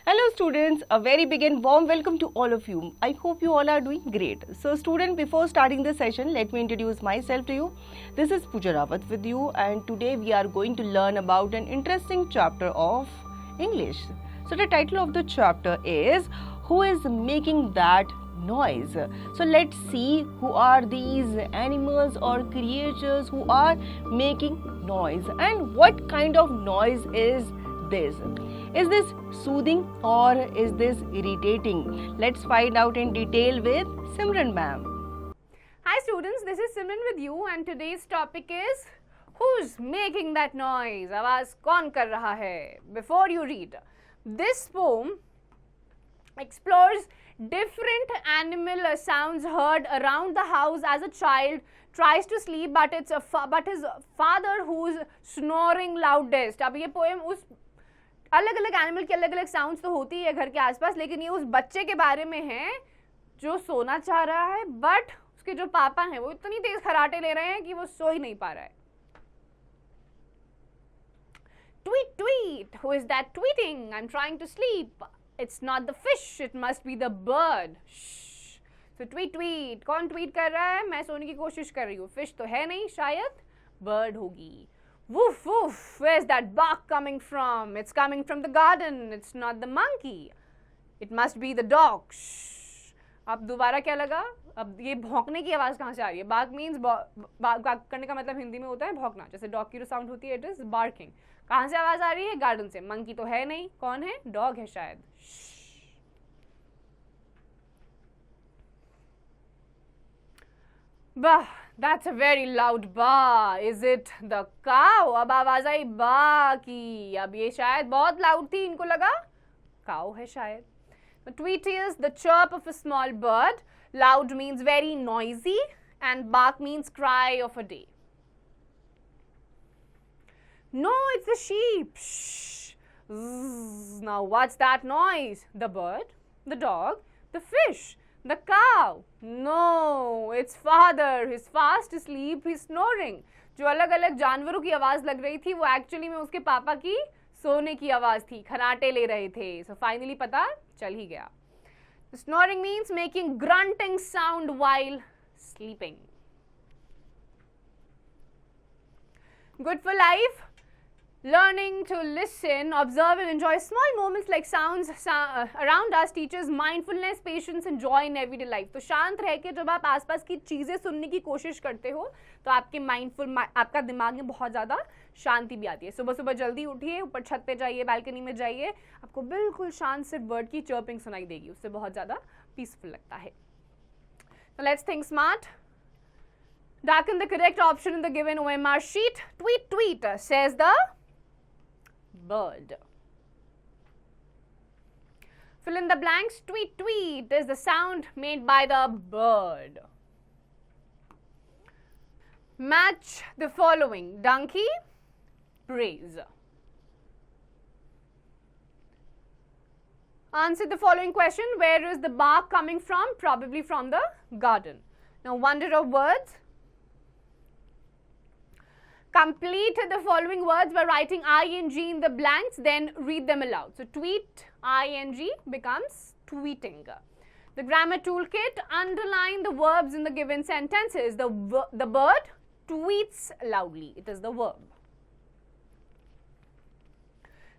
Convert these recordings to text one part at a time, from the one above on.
Hello students, a very big and warm welcome to all of you. I hope you all are doing great. So student, before starting the session, let me introduce myself to you. This is Pooja Rawat with you, and today we are going to learn about an interesting chapter of English. So the title of the chapter is Who is Making That Noise? So let's see who are these animals or creatures who are making noise and what kind of noise is this? Is this soothing or is this irritating? Let's find out in detail with Simran ma'am. Hi students, this is Simran with you and today's topic is Who's making that noise? आवाज कौन कर रहा है? Before you read, this poem explores different animal sounds heard around the house as a child tries to sleep, but his father who's snoring loudest. अब ये poem उस अलग अलग एनिमल की अलग अलग साउंड्स तो होती है घर के आसपास, लेकिन ये उस बच्चे के बारे में है जो सोना चाह रहा है बट उसके जो पापा हैं वो इतनी तेज खराटे ले रहे हैं कि वो सो ही नहीं पा रहा है. Tweet, tweet. Who is that tweeting? I'm trying to sleep. It's not the fish. It must be the bird. Shh. So tweet, tweet. कौन ट्वीट कर रहा है? मैं सोने की कोशिश कर रही हूँ. फिश तो है नहीं, शायद बर्ड होगी. Woof, woof, where's that bark coming from? It's coming from the garden. It's not the monkey. It must be the dog. Shh. अब दोबारा क्या लगा? अब ये भौंकने की आवाज़ कहाँ से आ रही है? bark means bark करने का मतलब हिंदी में होता है भौंकना. जैसे डॉग की जो साउंड होती है, it is barking. कहाँ से आवाज़ आ रही है? गार्डन से. मंकी तो है नहीं. कौन है? डॉग है शायद. Bah, that's a very loud ba. Is it the cow? अब आवाज आई बा की. अब ये शायद बहुत लाउड थी, इनको लगा cow है शायद. The tweet is the chirp of a small bird. Loud means very noisy and bark means cry of a day. No, it's the sheep. Shh. Zzz. Now what's that noise? The bird, the dog, the fish, the cow. No, it's father. He's fast asleep. He's snoring. जो अलग अलग जानवरों की आवाज लग रही थी वो एक्चुअली में उसके पापा की सोने की आवाज थी, खराटे ले रहे थे. So finally पता चल ही गया. Snoring means making grunting sound while sleeping. Good for life. Learning to listen, observe and enjoy small moments like sounds around us teaches mindfulness, patience and joy in everyday life. तो शांत रह के जब आप आसपास की चीज़ें सुनने की कोशिश करते हो तो आपका दिमाग में बहुत ज़्यादा शांति भी आती है. सुबह सुबह जल्दी उठिए, ऊपर छत पे जाइए, बालकनी में जाइए, आपको बिल्कुल शांत सिर्फ बर्ड की चर्पिंग सुनाई देगी. उससे बहुत ज़्यादा पीसफुल लगता है. So let's think smart. Darken the correct option in the given OMR sheet. Tweet, tweet, says the bird. Fill in the blanks. Tweet, tweet is the sound made by the bird. Match the following. Donkey, praise. Answer the following question. Where is the bark coming from? Probably from the garden. Now, wonder of words. Complete the following words by writing ing in the blanks, then read them aloud. So, tweet ing becomes tweeting. The grammar toolkit, underline the verbs in the given sentences. The bird tweets loudly. It is the verb.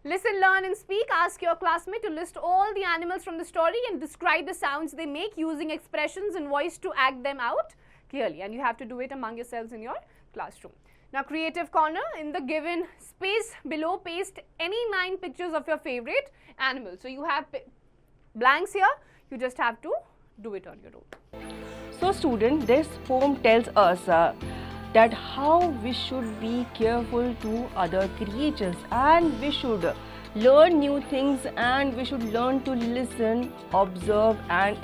Listen, learn and speak. Ask your classmate to list all the animals from the story and describe the sounds they make using expressions and voice to act them out clearly. And you have to do it among yourselves in your classroom. Now, creative corner, in the given space below, paste any 9 pictures of your favorite animal. So, you have blanks here, you just have to do it on your own. So student, this poem tells us that how we should be careful to other creatures and we should learn new things and we should learn to listen, observe and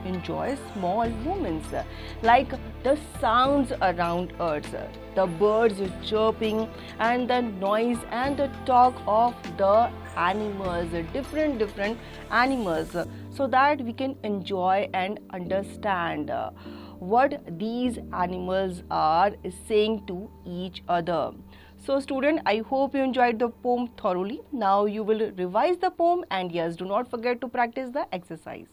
enjoy small moments like the sounds around us, the birds chirping and the noise and the talk of the animals, different animals, so that we can enjoy and understand what these animals are saying to each other. So student, I hope you enjoyed the poem thoroughly. Now you will revise the poem and yes, do not forget to practice the exercise.